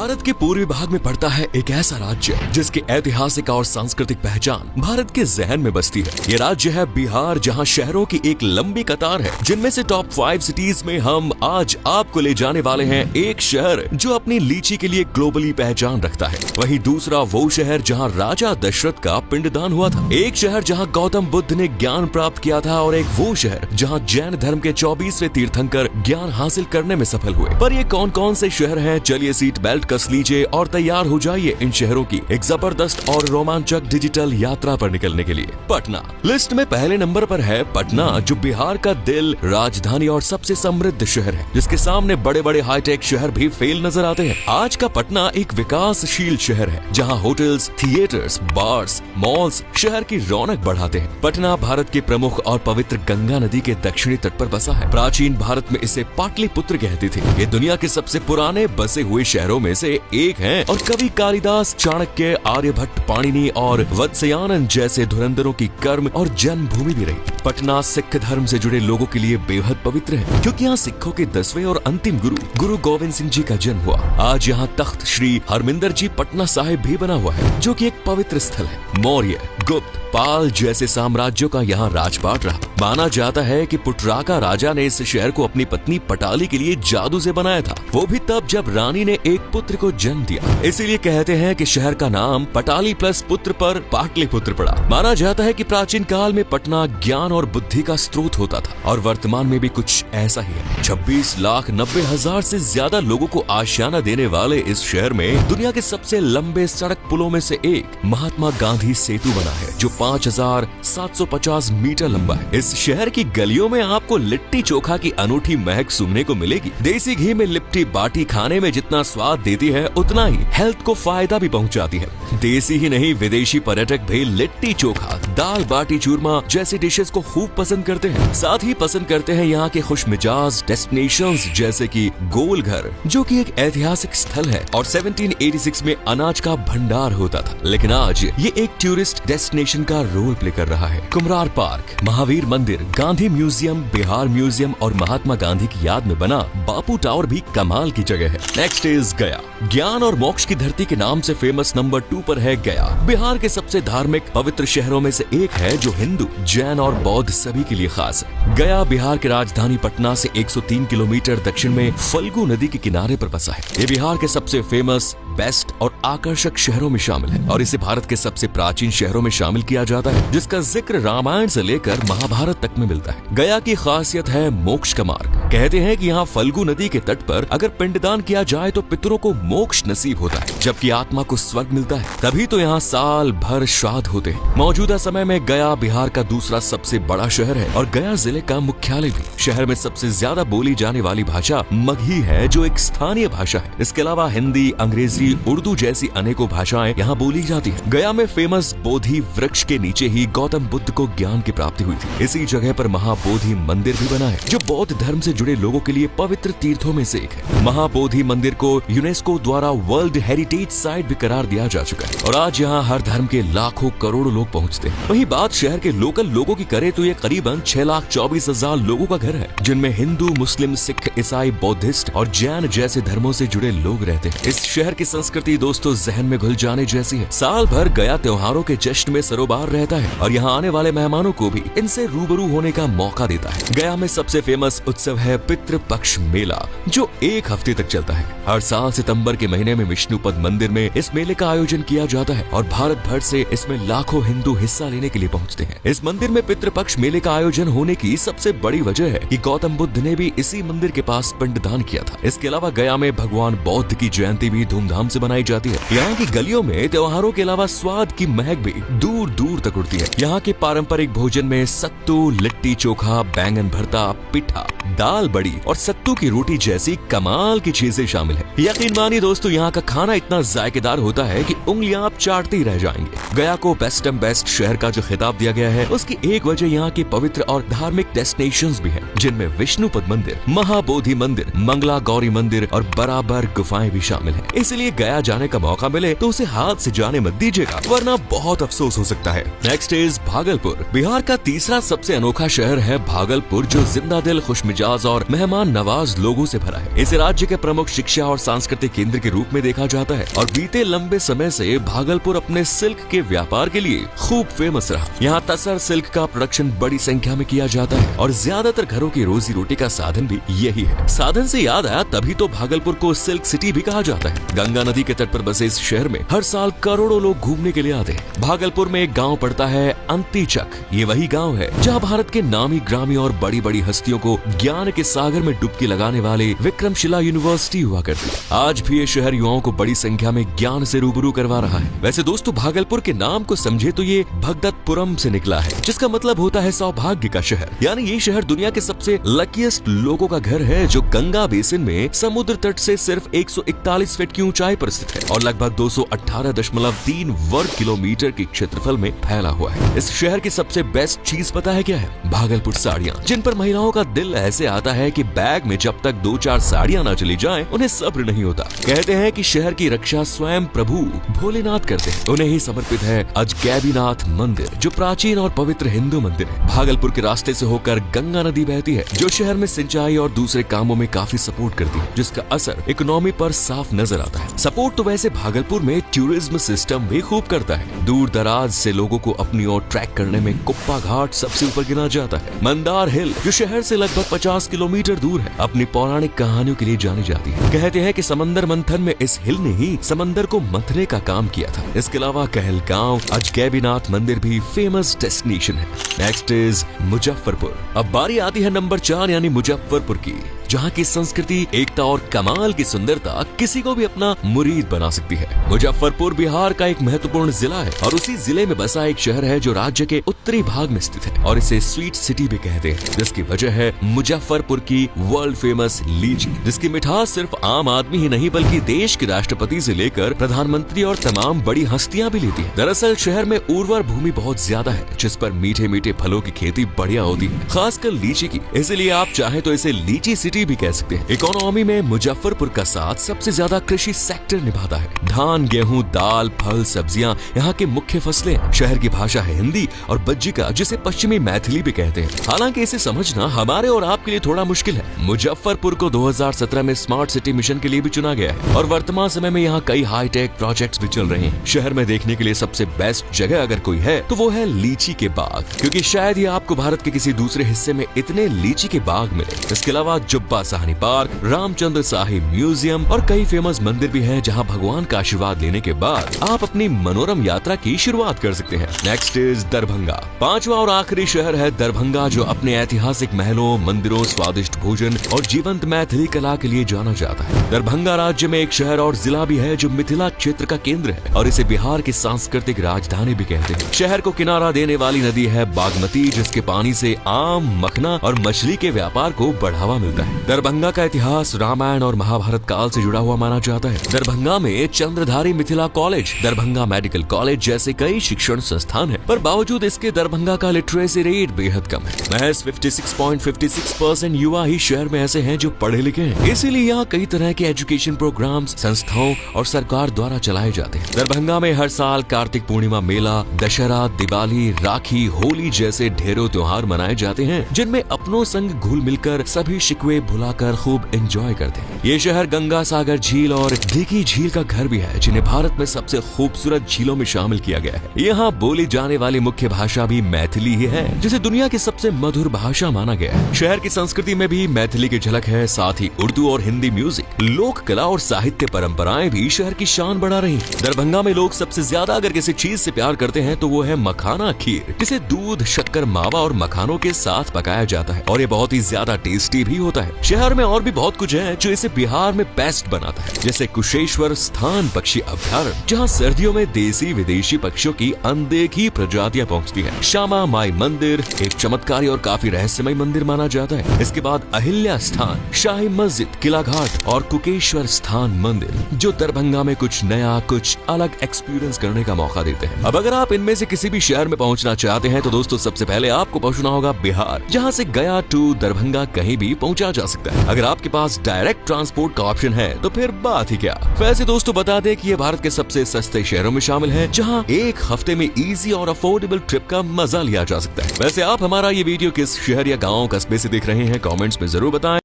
भारत के पूर्वी भाग में पड़ता है एक ऐसा राज्य जिसकी ऐतिहासिक और सांस्कृतिक पहचान भारत के जहन में बसती है। ये राज्य है बिहार, जहां शहरों की एक लंबी कतार है, जिनमें से टॉप 5 सिटीज में हम आज आपको ले जाने वाले हैं एक शहर जो अपनी लीची के लिए ग्लोबली पहचान रखता है। वहीं दूसरा वो शहर जहां राजा दशरथ का पिंडदान हुआ था, एक शहर जहां गौतम बुद्ध ने ज्ञान प्राप्त किया था, और एक वो शहर जहां जैन धर्म के 24वें तीर्थंकर ज्ञान हासिल करने में सफल हुए। पर ये कौन कौन से शहर हैं? चलिए सीट बेल्ट कस लीजिए और तैयार हो जाइए इन शहरों की एक जबरदस्त और रोमांचक डिजिटल यात्रा पर निकलने के लिए। पटना लिस्ट में पहले नंबर पर है पटना, जो बिहार का दिल, राजधानी और सबसे समृद्ध शहर है, जिसके सामने बड़े बड़े हाईटेक शहर भी फेल नजर आते हैं। आज का पटना एक विकासशील शहर है, जहां होटल्स, थिएटर्स, बार्स, मॉल्स शहर की रौनक बढ़ाते हैं। पटना भारत के प्रमुख और पवित्र गंगा नदी के दक्षिणी तट पर बसा है। प्राचीन भारत में इसे पाटलिपुत्र कहते थे। ये दुनिया के सबसे पुराने बसे हुए शहरों में से एक हैं, और कवि कालिदास, चाणक्य, आर्यभट्ट, पाणिनि और वत्स्यायन जैसे धुरंधरों की कर्म और जन्मभूमि भी रही। पटना सिख धर्म से जुड़े लोगों के लिए बेहद पवित्र है, क्योंकि यहाँ सिखों के 10वें और अंतिम गुरु गोविंद सिंह जी का जन्म हुआ। आज यहाँ तख्त श्री हरमिंदर जी पटना साहिब भी बना हुआ है, जो कि एक पवित्र स्थल है। मौर्य, गुप्त, पाल जैसे साम्राज्यों का यहाँ राजपाट रहा। माना जाता है कि पुटराका राजा ने इस शहर को अपनी पत्नी पटाली के लिए जादू से बनाया था, वो भी तब जब रानी ने एक पुत्र को जन्म दिया। इसीलिए कहते हैं कि शहर का नाम पटाली प्लस पुत्र पर पाटलिपुत्र पड़ा। माना जाता है कि प्राचीन काल में पटना ज्ञान और बुद्धि का स्रोत होता था, और वर्तमान में भी कुछ ऐसा ही है। 26,90,000 से ज्यादा लोगों को आशियाना देने वाले इस शहर में दुनिया के सबसे लंबे सड़क पुलों में से एक महात्मा गांधी सेतु बना है, जो 5,750 मीटर लंबा है। इस शहर की गलियों में आपको लिट्टी चोखा की अनूठी महक सुनने को मिलेगी। देसी घी में लिट्टी बाटी खाने में जितना स्वाद देती है, उतना ही हेल्थ को फायदा भी पहुंचाती है। देसी ही नहीं, विदेशी पर्यटक भी लिट्टी चोखा, दाल बाटी चूरमा जैसी डिशेस को खूब पसंद करते हैं। साथ ही पसंद करते हैं यहाँ के खुशमिजाज डेस्टिनेशंस जैसे कि गोल घर, जो कि एक ऐतिहासिक स्थल है और 1786 में अनाज का भंडार होता था, लेकिन आज ये एक टूरिस्ट डेस्टिनेशन का रोल प्ले कर रहा है। कुम्हरार पार्क, महावीर मंदिर, गांधी म्यूजियम, बिहार म्यूजियम और महात्मा गांधी की याद में बना बापू टावर भी कमाल की जगह है। नेक्स्ट इज गया। ज्ञान और मोक्ष की धरती के नाम से फेमस नंबर 2 पर है गया। बिहार के सबसे धार्मिक पवित्र शहरों में से एक है, जो हिंदू, जैन और बौद्ध सभी के लिए खास है। गया बिहार की राजधानी पटना से 103 किलोमीटर दक्षिण में फल्गु नदी के किनारे पर बसा है। ये बिहार के सबसे फेमस, बेस्ट और आकर्षक शहरों में शामिल है, और इसे भारत के सबसे प्राचीन शहरों में शामिल किया जाता है, जिसका जिक्र रामायण से लेकर महाभारत तक में मिलता है। गया की खासियत है मोक्ष का मार्ग। कहते हैं कि यहाँ फल्गु नदी के तट पर अगर पिंडदान किया जाए तो पितरों को मोक्ष नसीब होता है, जबकि आत्मा को स्वर्ग मिलता है। तभी तो यहाँ साल भर श्राद्ध होते हैं। मौजूदा समय में गया बिहार का दूसरा सबसे बड़ा शहर है और गया जिले का मुख्यालय भी। शहर में सबसे ज्यादा बोली जाने वाली भाषा मगही है, जो एक स्थानीय भाषा है। इसके अलावा हिंदी, अंग्रेजी, उर्दू जैसी अनेकों भाषाएं यहाँ बोली जाती है। गया में फेमस बोधि वृक्ष के नीचे ही गौतम बुद्ध को ज्ञान की प्राप्ति हुई थी। इसी जगह पर महाबोधि मंदिर भी बना है, जो बौद्ध धर्म से जुड़े लोगों के लिए पवित्र तीर्थों में से एक है। महाबोधि मंदिर को यूनेस्को द्वारा वर्ल्ड हेरिटेज साइट भी करार दिया जा चुका है, और आज यहाँ हर धर्म के लाखों करोड़ों लोग पहुँचते हैं। वहीं बात शहर के लोकल लोगों की करे तो ये करीबन 6,24,000 लोगों का घर है, जिनमें हिंदू, मुस्लिम, सिख, ईसाई, बौद्धिस्ट और जैन जैसे धर्मों से जुड़े लोग रहते हैं। इस शहर की संस्कृति दोस्तों जहन में घुल जाने जैसी है। साल भर गया त्योहारों के जश्न में सरोबार रहता है, और यहाँ आने वाले मेहमानों को भी इनसे रूबरू होने का मौका देता है। गया में सबसे फेमस उत्सव है पितृपक्ष मेला, जो 1 हफ्ते तक चलता है। हर साल सितंबर के महीने में विष्णुपद मंदिर में इस मेले का आयोजन किया जाता है, और भारत भर से इसमें लाखों हिंदू हिस्सा लेने के लिए पहुँचते हैं। इस मंदिर में पितृपक्ष मेले का आयोजन होने की सबसे बड़ी वजह है कि गौतम बुद्ध ने भी इसी मंदिर के पास पिंडदान किया था। इसके अलावा गया में भगवान बौद्ध की जयंती भी धूमधाम से मनाई जाती है। यहाँ की गलियों में त्योहारों के अलावा स्वाद की महक भी दूर दूर तक उड़ती है। यहाँ के पारंपरिक भोजन में सत्तू, लिट्टी चोखा, बैंगन भरता, पिठा, दाल बड़ी और सत्तू की रोटी जैसी कमाल की चीजें शामिल है। यकीन मानिए दोस्तों, यहाँ का खाना इतना जायकेदार होता है कि उंगलियां आप चाटते ही रह जाएंगे। गया को बेस्ट एंड बेस्ट शहर का जो खिताब दिया गया है, उसकी एक वजह यहाँ के पवित्र और धार्मिक डेस्टिनेशंस भी हैं, जिनमें विष्णुपद मंदिर, महाबोधि मंदिर, मंगला गौरी मंदिर और बराबर गुफाएं भी शामिल हैं। इसलिए गया जाने का मौका मिले तो उसे हाथ से जाने मत दीजिएगा, वरना बहुत अफसोस हो सकता है। Next is Bhagalpur. बिहार का तीसरा सबसे अनोखा शहर है भागलपुर, जो जिंदा दिल, खुशमिजाज और मेहमान नवाज लोगों से भरा है। इसे राज्य के प्रमुख शिक्षा और सांस्कृतिक केंद्र के रूप में देखा जाता है और बीते लंबे समय से भागलपुर अपने सिल्क के व्यापार के लिए खूब फेमस रहा। यहाँ तसर सिल्क का प्रोडक्शन बड़ी संख्या में किया जाता है और ज्यादातर घरों की रोजी रोटी का साधन भी यही है। साधन से याद आया, तभी तो भागलपुर को सिल्क सिटी भी कहा जाता है। गंगा नदी के तट पर बसे इस शहर में हर साल करोड़ों लोग घूमने के लिए आते हैं। भागलपुर में एक गाँव पड़ता है अंतीचक। ये वही गाँव है जहाँ भारत के नामी ग्रामी और बड़ी बड़ी हस्तियों को ज्ञान के सागर में डुबकी लगाने वाले विक्रमशिला यूनिवर्सिटी हुआ करती। आज भी ये शहर युवाओं को बड़ी संख्या में ज्ञान से रूबरू करवा रहा है। वैसे दोस्तों, भागलपुर के नाम को समझे तो ये भगदत्तपुरम से निकला है, जिसका मतलब होता है सौभाग्य का शहर। यानी ये शहर दुनिया के सबसे लकीएस्ट लोगों का घर है, जो गंगा बेसिन में समुद्र तट से सिर्फ 141 फीट की ऊंचाई पर स्थित है और लगभग 218.3 वर्ग किलोमीटर के क्षेत्रफल में फैला हुआ है। इस शहर की सबसे बेस्ट चीज पता है क्या है? भागलपुर साड़ियाँ, जिन पर महिलाओं का दिल ऐसे आता है कि बैग में जब तक 2-4 साड़ियाँ ना चली जाएं, उन्हें सब्र नहीं होता। कहते हैं कि शहर की रक्षा स्वयं प्रभु भोलेनाथ करते हैं। उन्हें ही समर्पित है अजगैबीनाथ मंदिर, जो प्राचीन और पवित्र हिंदू मंदिर है। भागलपुर के रास्ते से होकर गंगा नदी बहती है, जो शहर में सिंचाई और दूसरे कामों में काफी सपोर्ट करती है, जिसका असर इकोनॉमी पर साफ नजर आता है। सपोर्ट तो वैसे भागलपुर में टूरिज्म सिस्टम भी खूब करता है। दूर दराज से लोगों को अपनी ओर ट्रैक करने में कुप्पा घाट सबसे ऊपर गिना जाता है। मंदार हिल, जो शहर से लगभग 50 किलोमीटर दूर है, अपनी पौराणिक कहानियों के लिए जानी जाती है। कहते हैं कि समंदर मंथन में इस हिल ने ही समंदर को मंथने का काम किया था। इसके अलावा कहलगांव अजगैबीनाथ मंदिर भी फेमस डेस्टिनेशन है। Next is Muzaffarpur. अब बारी आती है नंबर 4 यानी मुजफ्फरपुर की, जहाँ की संस्कृति, एकता और कमाल की सुंदरता किसी को भी अपना मुरीद बना सकती है। मुजफ्फरपुर बिहार का एक महत्वपूर्ण जिला है और उसी जिले में बसा एक शहर है जो राज्य के उत्तरी भाग में स्थित है और इसे स्वीट सिटी भी कहते हैं, जिसकी वजह है मुजफ्फरपुर की वर्ल्ड फेमस लीची, जिसकी मिठास सिर्फ आम आदमी ही नहीं बल्कि देश के राष्ट्रपति से लेकर प्रधानमंत्री और तमाम बड़ी हस्तियां भी लेती है। दरअसल शहर में उर्वर भूमि बहुत ज्यादा है, जिस पर मीठे मीठे फलों की खेती बढ़िया होती है, खासकर लीची की। इसलिए आप चाहे तो इसे लीची सिटी भी कह सकते हैं। इकोनॉमी में मुजफ्फरपुर का साथ सबसे ज्यादा कृषि सेक्टर निभाता है। धान, गेहूं, दाल, फल, सब्जियां यहाँ के मुख्य फसलें हैं। शहर की भाषा है हिंदी और बज्जिका, जिसे पश्चिमी मैथिली भी कहते हैं। हालांकि इसे समझना हमारे और आपके लिए थोड़ा मुश्किल है। मुजफ्फरपुर को 2017 में स्मार्ट सिटी मिशन के लिए भी चुना गया है और वर्तमान समय में यहाँ कई हाईटेक प्रोजेक्ट्स भी चल रहे हैं। शहर में देखने के लिए सबसे बेस्ट जगह अगर कोई है तो वो है लीची के बाग, क्योंकि शायद ही आपको भारत के किसी दूसरे हिस्से में इतने लीची के बाग मिले। इसके अलावा जुब्बा साहनी पार्क, रामचंद्र साहिब म्यूजियम और कई फेमस मंदिर भी हैं, जहां भगवान का आशीर्वाद लेने के बाद आप अपनी मनोरम यात्रा की शुरुआत कर सकते हैं। Next is Darbhanga. पांचवा और आखिरी शहर है दरभंगा, जो अपने ऐतिहासिक महलों, मंदिरों, स्वादिष्ट भोजन और जीवंत मैथिली कला के लिए जाना जाता है। दरभंगा राज्य में एक शहर और जिला भी है जो मिथिला क्षेत्र का केंद्र है और इसे बिहार की सांस्कृतिक राजधानी भी कहते हैं। शहर को किनारा देने वाली नदी है बागमती, जिसके पानी से आम, मखना और मछली के व्यापार को बढ़ावा मिलता है। दरभंगा का इतिहास रामायण और महाभारत काल से जुड़ा हुआ माना जाता है। दरभंगा में Chandradhari Mithila college, Darbhanga medical college जैसे कई शिक्षण संस्थान हैं, पर बावजूद इसके दरभंगा का लिटरेसी रेट बेहद कम है। महज 56.56% युवा ही शहर में ऐसे हैं जो पढ़े लिखे हैं। इसीलिए यहाँ कई तरह के एजुकेशन प्रोग्राम्स संस्थाओं और सरकार द्वारा चलाए जाते हैं। दरभंगा में हर साल कार्तिक पूर्णिमा मेला, दशहरा, दिवाली, राखी, होली जैसे ढेरों त्योहार मनाए जाते हैं, जिनमें अपनों संग घुल मिलकर सभी शिकवे भुलाकर खूब एंजॉय करते हैं। ये शहर गंगा सागर झील और दिघी झील का घर भी है, जिन्हें भारत में सबसे खूबसूरत झीलों में शामिल किया गया है। यहाँ बोली जाने वाली मुख्य भाषा भी मैथिली ही है, जिसे दुनिया की सबसे मधुर भाषा माना गया है। शहर की संस्कृति में भी मैथिली की झलक है, साथ ही उर्दू और हिंदी म्यूजिक, लोक कला और साहित्य परंपराएं भी शहर की शान बढ़ा रही हैं। दरभंगा में लोग सबसे ज्यादा अगर किसी चीज से प्यार करते हैं तो वो है मखाना खीर, जिसे दूध, शक्कर, मावा और मखानों के साथ पकाया जाता है और ये बहुत ही ज्यादा टेस्टी भी होता है। शहर में और भी बहुत कुछ है जो इसे बिहार में बेस्ट बनाता है, जैसे कुशेश्वर स्थान पक्षी अभ्यारण्य, जहाँ सर्दियों में देसी विदेशी पक्षियों की अनदेखी प्रजातियां पहुँचती है। श्यामा माई मंदिर एक चमत्कारी और काफी रहस्यमय मंदिर माना जाता है। इसके बाद अहिल्या स्थान, शाही मस्जिद, किला घाट और कुकेश्वर स्थान मंदिर, जो दरभंगा में कुछ नया, कुछ अलग एक्सपीरियंस करने का मौका देते हैं। अब अगर आप इनमें से किसी भी शहर में पहुंचना चाहते हैं तो दोस्तों सबसे पहले आपको पहुंचना होगा बिहार, जहां से गया टू दरभंगा कहीं भी पहुंचा जा सकता है। अगर आपके पास डायरेक्ट ट्रांसपोर्ट का ऑप्शन है तो फिर बात ही क्या। वैसे दोस्तों बता दें कि ये भारत के सबसे सस्ते शहरों में शामिल है, जहां एक हफ्ते में इजी और अफोर्डेबल ट्रिप का मजा लिया जा सकता है। वैसे आप हमारा ये वीडियो किस शहर या गाँव कस्बे से देख रहे हैं, कमेंट्स में जरूर बताएं।